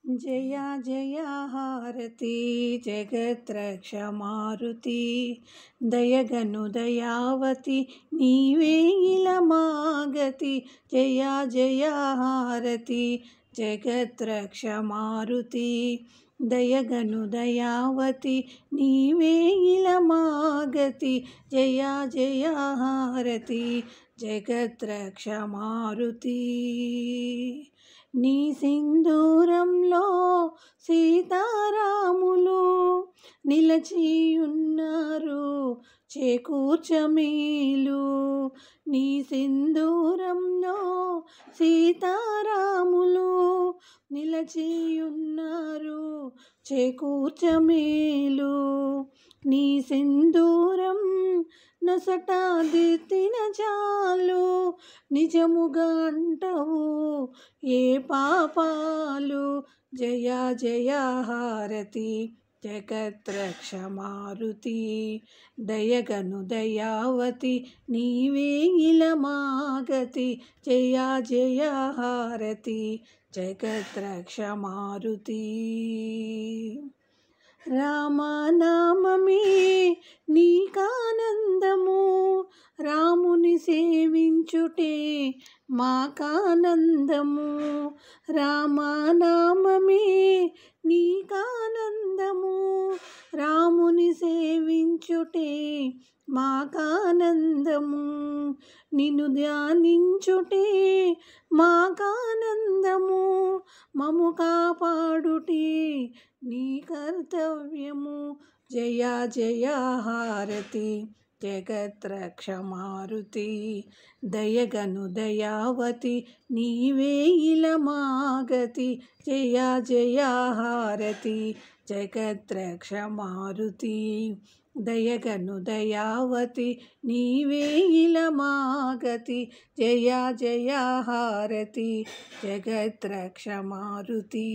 जया जया हारती जगत्रक्ष मारुति दयगनु दयावति नीवे इलमागति जया जया हारती जगत्रक्ष मारुति दयगनु दयावति नीवे इलमागति जया जया हारती जगत्रक्ष मारुति నీ సింధూరంలో సీతారాములు నిలచియున్నారు చేకూర్చమేలు నీ సింధూరంలో సీతారాములు నిలచియున్నారు చేకూర్చమేలు నీ సింధూరం నొసట దిద్దిన చాలు నిజముగా అంటవు ఏ పాపాలు జయా జయా హారతి జగత్రక్ష మారుతి దయగను దయావతి నీవే ఇలమాగతి జయా జయా హారతి జగత్రక్ష మారుతి రామనామమే నీకానందము రాముని సేవించుటే మాకానందము రామనామమే నీకానందము రాముని సేవించుటే మాకానందము నిన్ను ధ్యానించుటే మాకానందము మము కాపాడుటే నీ కర్తవ్యము జయా జయా హారతి జగత్రక్ష మారుతి దయగను దయావతి నీవే ఇలమాగతి జయా జయా హారతి జగత్రక్ష మారుతి దయగను దయావతి నీవే ఇలమాగతి జయా జయా హారతి జగత్రక్ష మారుతి.